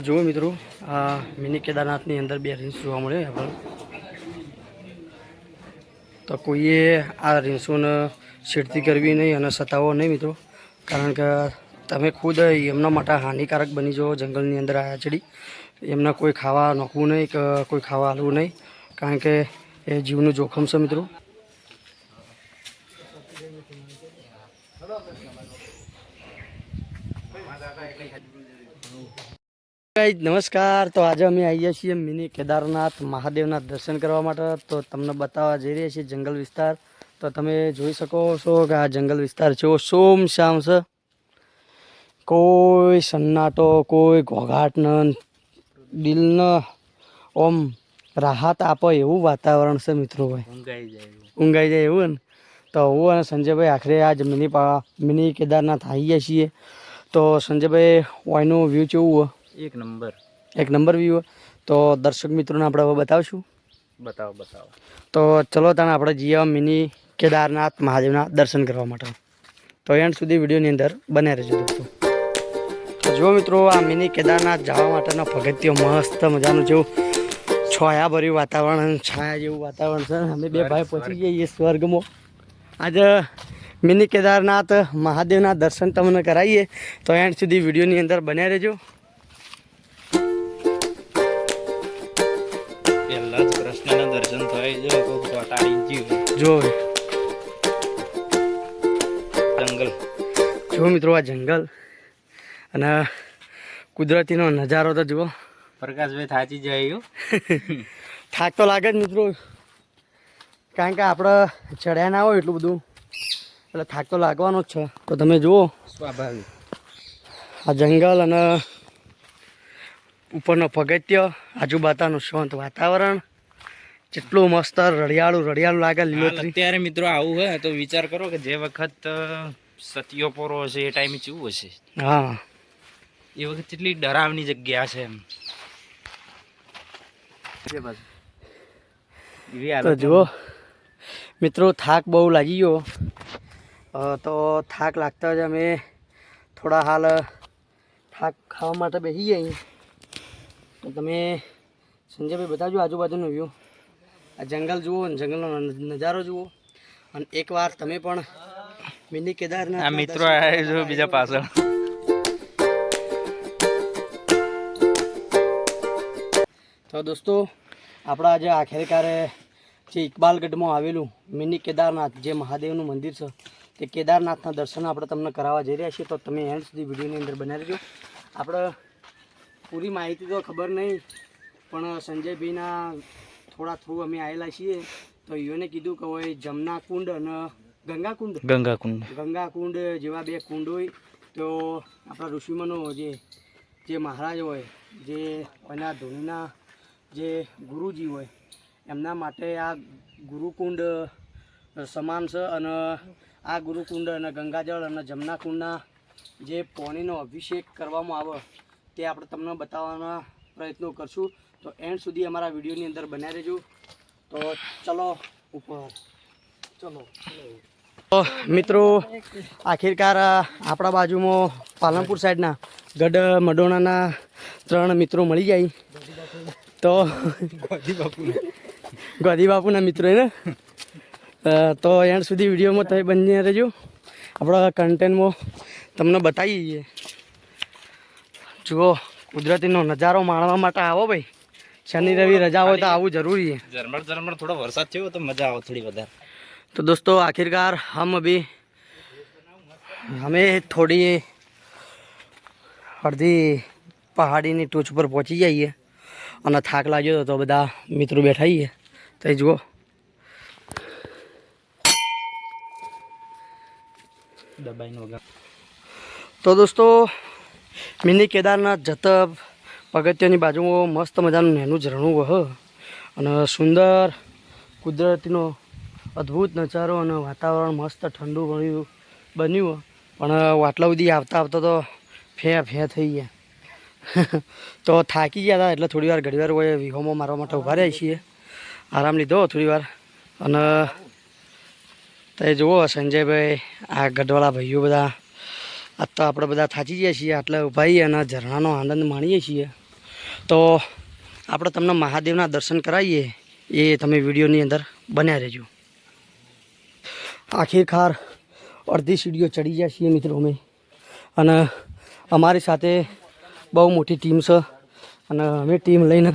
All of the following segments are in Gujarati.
જુઓ મિત્રો, આ મિની કેદારનાથની અંદર બે રીંછ જોવા મળે આપણે. તો કોઈએ આ રીંછોને છેડતી કરવી નહીં અને સતાવો નહીં મિત્રો, કારણ કે તમે ખુદ એમના માટે હાનિકારક બની જાઓ. જંગલની અંદર આવ્યા ચડી એમને કોઈ ખાવા નાખવું નહીં કે કોઈ ખાવા હાલવું નહીં, કારણ કે એ જીવનું જોખમ છે મિત્રો. નમસ્કાર. તો આજે અમે આવીએ છીએ મિની કેદારનાથ મહાદેવના દર્શન કરવા માટે. તો તમને બતાવવા જઈ રહ્યા છીએ જંગલ વિસ્તાર. તો તમે જોઈ શકો છો કે આ જંગલ વિસ્તાર છે સોમ શામ છે, કોઈ સન્નાટો, કોઈ ઘોઘાટ ન, દિલને ઓમ રાહત આપે એવું વાતાવરણ છે મિત્રો. ભાઈ ઊંઘાઈ જાય એવું ને. તો હું અને સંજયભાઈ આખરે આજ મિની કેદારનાથ આવીએ છીએ. તો સંજયભાઈ ઓયનું વ્યૂ કેવું હોય? એક નંબર વ્યૂ. તો દર્શક મિત્રોને આપણે હવે બતાવશું. બતાવો. તો ચલો તાણે આપણે જઈએ મિની કેદારનાથ મહાદેવના દર્શન કરવા માટે. તો એન્ડ સુધી વિડીયોની અંદર બને રહેજો દોસ્તો. તો જુઓ મિત્રો, આ મિની કેદારનાથ જવા માટેનો પગથિયો મસ્ત મજાનું જેવું છાયાભર્યું વાતાવરણ, છાયા જેવું વાતાવરણ છે. અમે બે ભાઈ પહોંચી જઈએ સ્વર્ગમાં. આજે મિની કેદારનાથ મહાદેવના દર્શન તમને કરાવીએ. તો એન્ડ સુધી વિડીયોની અંદર બન્યા રહેજો. પહેલા જ કૃષ્ણના દર્શન થાય જો જંગલ. જો મિત્રો, આ જંગલ અને કુદરતીનો નજારો તો જુઓ. પ્રકાશભાઈ થાચી જાય થાક તો લાગે જ મિત્રો, કારણ કે આપણે ચડ્યા ના હોય એટલું બધું, એટલે થાક તો લાગવાનો જ છે. તો તમે જુઓ સ્વાભાવિક આ જંગલ અને ઉપરનો પગથિયો, આજુબાજુનું શાંત વાતાવરણ, જેટલું મસ્ત રળિયાળું લાગે લીલોતરી. અત્યારે મિત્રો આવું હોય તો વિચાર કરો કે જે વખત સતીયો પોરો હશે એ ટાઈમે કેવું હશે. હા, એ વખત કેટલી ડરાવની જગ્યા છે એમ. તો જુઓ મિત્રો, થાક બહુ લાગી ગયો. તો થાક લાગતા જ અમે થોડા હાલ થાક ખાવા માટે બેસી જઈએ. તો તમે સંજયભાઈ બતાવજો આજુબાજુનો વ્યૂ. આ જંગલ જુઓ ને જંગલનો નજારો જુઓ. અને એકવાર તમે પણ મિની કેદારનાથ મિત્રો આવ્યા જો બીજા પાછળ. તો દોસ્તો, આપણા આજે આખેરકારે જે ઇકબાલગઢમાં આવેલું મિની કેદારનાથ જે મહાદેવનું મંદિર છે, તે કેદારનાથના દર્શન આપણે તમને કરાવવા જઈ રહ્યા છીએ. તો તમે એન્ડ સુધી વિડીયોની અંદર બનાવી રહેજો. આપણે પૂરી માહિતી તો ખબર નહીં, પણ સંજયભાઈના થોડા થ્રુ અમે આવેલા છીએ. તો એને કીધું કે હોય જમના કુંડ અને ગંગાકુંડ જેવા બે કુંડ હોય. તો આપણા ઋષિમનો જે મહારાજ હોય, જે એના ધોનીના જે ગુરુજી હોય, એમના માટે આ ગુરુકુંડ સમાન છે. અને આ ગુરુકુંડ અને ગંગાજળ અને જમનાકુંડના જે પાણીનો અભિષેક કરવામાં આવે તે આપણે તમને બતાવવાના પ્રયત્નો કરશું. તો એન્ડ સુધી અમારા વિડીયોની અંદર બન્યા રહેજો. તો ચલો ઉપર ચલો. તો મિત્રો, આખિરકાર આપણા બાજુમાં પાલનપુર સાઈડના ગઢ મડોણાના 3 મિત્રો મળી જાય. તો ગોધી બાપુના મિત્રો ને. તો એન્ડ સુધી વિડીયોમાં તમે બની રહેજો. આપણા કન્ટેન્ટમાં તમને બતાવીએ. જુઓ, કુદરતીનો નજારો માણવા માટે આવો ભાઈ. શનિ રવિ રજા હોય તો આવું જરૂરી છે. ઝરમર થોડો વરસાદ થયો તો મજા આવે થોડી વધારે. तो दोस्तों, आखिरकार हमें थोड़ी अर्धी पहाड़ी टोच पर पहुँची जाइए और थाक लाग्यो तो बधा मित्रों बैठा ही है. तो जुओ तो दोस्तों, मिनी केदारनाथ जता पगथियानी बाजुमां मस्त मजानुं नानुं झरणुं वहे अने सुंदर कुदरतीनो अद्भुत नजारो और वातावरण मस्त ठंडू बन्यू. पण आटला बधी आवता आवता तो फे थई गया. तो थाकी गया था एटले थोड़ी वार घड़ी वार विहोमो मारवा माटे उभा रह्या छीए. आराम लीधो थोड़ी वार. अने ते जुओ संजयभाई आ गढ़वाळा भाईओ बधा आज तो आपणे बधा थाची गया छीए. आटले उभा रही अने झरणानो आनंद माणीए छीए. તો આપણે તમને મહાદેવના દર્શન કરાવીએ એ તમે વિડીયોની અંદર બન્યા રહેજો. આખિરકાર અડધી સીડીઓ ચડી ગયા છીએ મિત્રો અમે, અને અમારી સાથે બહુ મોટી ટીમ છે, અને અમે ટીમ લઈને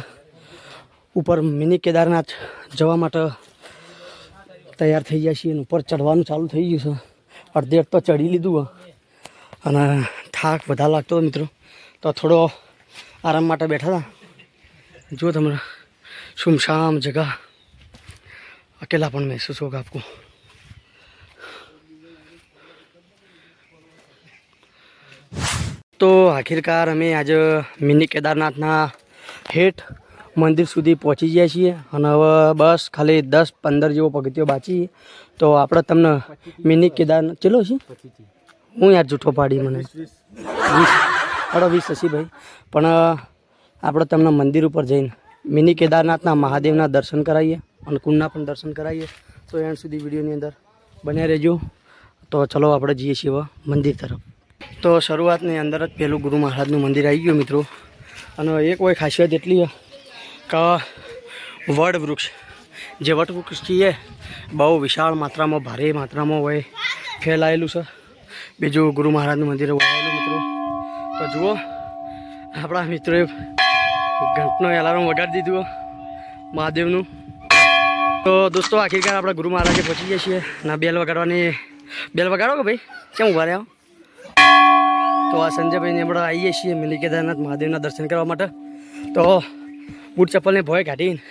ઉપર મિની કેદારનાથ જવા માટે તૈયાર થઈ ગયા છીએ. ઉપર ચડવાનું ચાલુ થઈ ગયું છે. અડધે તો ચડી લીધું અને થાક વધારે લાગતો હતો મિત્રો, તો થોડો આરામ માટે બેઠા હતા. જો તમને સુમસામ જગह अकेलापन महसूस होगा आपको. તો આખિરકાર અમે આજે મિની કેદારનાથના હેઠ મંદિર સુધી પહોંચી ગયા છીએ, અને હવે બસ ખાલી 10-15 જેવો પગથિયો બાકી. તો આપણે તમને મિની કેદારનાથ ચલો છે, હું યાર જૂઠો પાડી મને 20 હશે ભાઈ, પણ આપણે તમને મંદિર ઉપર જઈને મિની કેદારનાથના મહાદેવના દર્શન કરાવીએ અને કુંડના પણ દર્શન કરાવીએ. તો એન્ડ સુધી વિડીયોની અંદર બન્યા રહેજો. તો ચલો આપણે જઈએ છીએ હવે મંદિર તરફ. તો શરૂઆતની અંદર જ પહેલું ગુરુ મહારાજનું મંદિર આવી ગયું મિત્રો, અને એક હોય ખાસિયત એટલી કે વડ વૃક્ષ, જે વટ વૃક્ષ છે બહુ વિશાળ માત્રામાં, ભારે માત્રામાં હોય ફેલાયેલું છે. બીજું ગુરુ મહારાજનું મંદિર આવેલું મિત્રો. તો જુઓ આપણા મિત્રોએ ઘંટનો એલાર્મ વગાડી દીધું મહાદેવનું. તો દોસ્તો આખિરકાર આપણા ગુરુ મહારાજે પહોંચી ગયા છીએ, અને બેલ વગાડો કે ભાઈ કેમ ઉભા રહ્યા? તો આ સંજયભાઈને આપણે આવીએ છીએ મિની કેદારનાથ મહાદેવના દર્શન કરવા માટે. તો બૂટ ચપ્પલને ભોય કાઢીને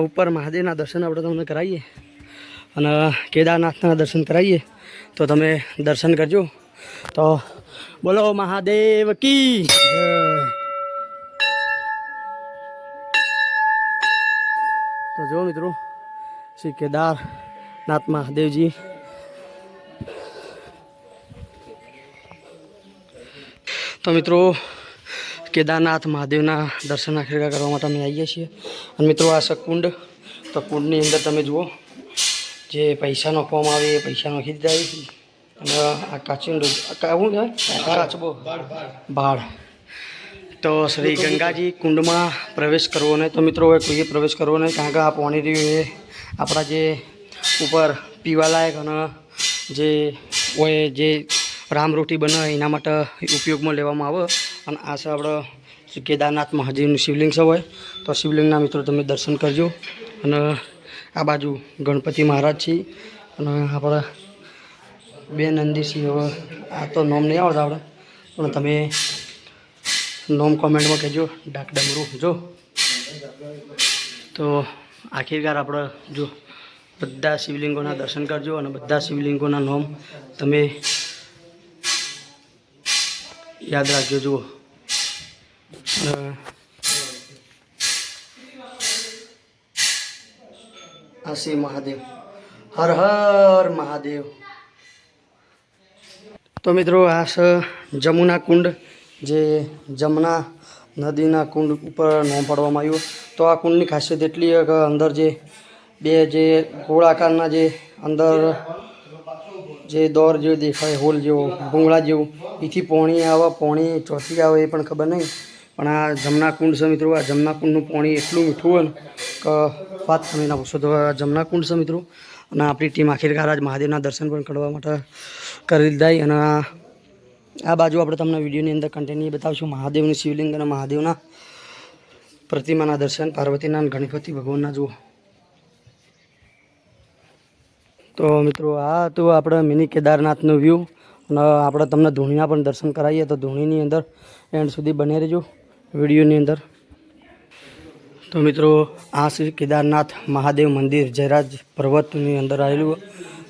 ઉપર મહાદેવના દર્શન આપણે તમને કરાવીએ, અને કેદારનાથના દર્શન કરાવીએ. તો તમે દર્શન કરજો. તો બોલો મહાદેવ કી જય. તો જો મિત્રો શ્રી કેદારનાથ મહાદેવજી. તો મિત્રો કેદારનાથ મહાદેવના દર્શન આખિરકાર કરવા માટે અમે આવીએ છીએ. અને મિત્રો આ છે કુંડ. તો કુંડની અંદર તમે જુઓ જે પૈસા નાખવામાં આવે એ પૈસા નાખી દીધા. અને આ કાચિંડો શું કહેવાય? કાચબો બાળ. તો શ્રી ગંગાજી કુંડમાં પ્રવેશ કરવો નહીં. તો મિત્રો હવે કોઈએ પ્રવેશ કરવો નહીં, કારણ કે આ પાણી રહ્યું એ આપણા જે ઉપર પીવાલાયક અને જે હોય જે રામરોટી બને એના માટે ઉપયોગમાં લેવામાં આવે. અને આ છે આપણે શ્રી કેદારનાથ મહાદેવનું શિવલિંગ છે હોય. તો શિવલિંગના મિત્રો તમે દર્શન કરજો. અને આ બાજુ ગણપતિ મહારાજ છે, અને આપણા બે નંદી છે. હવે આ તો નોમ નહીં આવડતા આપણે, પણ તમે નોમ કોમેન્ટમાં કહેજો. ડાક ડમરું જો. તો આખિરકાર આપણે જો બધા શિવલિંગોના દર્શન કરજો, અને બધા શિવલિંગોના નોમ તમે યાદ રાખજો. જુઓ આ શ્રી મહાદેવ, હર હર મહાદેવ. તો મિત્રો આ છે જમુના કુંડ, જે જમુના નદીના કુંડ ઉપર નામ પાડવામાં આવ્યું. તો આ કુંડની ખાસિયત એટલી કે અંદર જે બે જે ગોળ આકારના જે અંદર જે દોર જેવું દેખાય, હોલ જેવો, ભૂંગળા જેવું, એથી પોણી આવે. પોણી ચોથી આવે એ પણ ખબર નહીં, પણ આ જમના કુંડ છે મિત્રો. આ જમના કુંડનું પોણી એટલું મીઠું હોય ને કે વાત તમે ના પૂછો. તો આ જમના કુંડ છે મિત્રો. અને આપણી ટીમ આખિરકાર આજ મહાદેવના દર્શન પણ કરવા માટે કરી લીધા. અને આ બાજુ આપણે તમને વિડીયોની અંદર કન્ટેન્ટ બતાવશું મહાદેવનું શિવલિંગ અને મહાદેવના પ્રતિમાના દર્શન, પાર્વતીના અને ગણપતિ ભગવાનના. જુઓ તો મિત્રો આ તો આપણે મિની કેદારનાથનો વ્યૂ, અને આપણે તમને ધૂણીના પણ દર્શન કરાવીએ. તો ધૂણીની અંદર એન્ડ સુધી બને રહેજો વિડીયોની અંદર. તો મિત્રો આ શ્રી કેદારનાથ મહાદેવ મંદિર જયરાજ પર્વતની અંદર આવેલું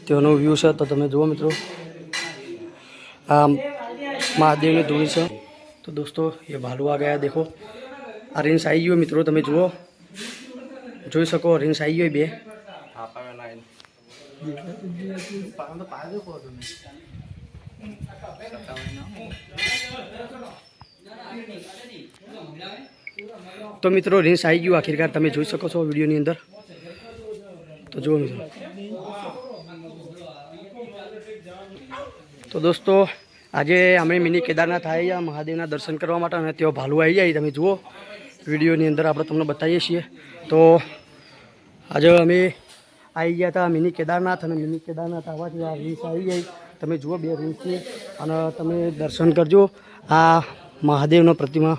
તેનો વ્યૂ છે. તો તમે જુઓ મિત્રો આ મહાદેવની ધૂણી છે. તો દોસ્તો એ ભાલુ આ ગયા દેખો. આ રીંસ આવી ગયો મિત્રો, તમે જુઓ, જોઈ શકો રીંસ આવી ગયો બે. તો મિત્રો રીંસ આવી ગયું આખિરકાર, તમે જોઈ શકો છો વિડીયોની અંદર. તો જુઓ મિત્રો. તો દોસ્તો આજે અમે મિની કેદારનાથ આવી ગયા મહાદેવના દર્શન કરવા માટે, અને તેઓ ભાલુ આવી જાય. તમે જુઓ વિડીયોની અંદર આપણે તમને બતાવીએ છીએ. તો આજે અમે આવી ગયા હતા મિની કેદારનાથ, અને મિની કેદારનાથ આવવાથી આ રીલ્સ આવી ગઈ. તમે જુઓ 2 રીલ્સ છે અને તમે દર્શન કરજો આ મહાદેવનો પ્રતિમા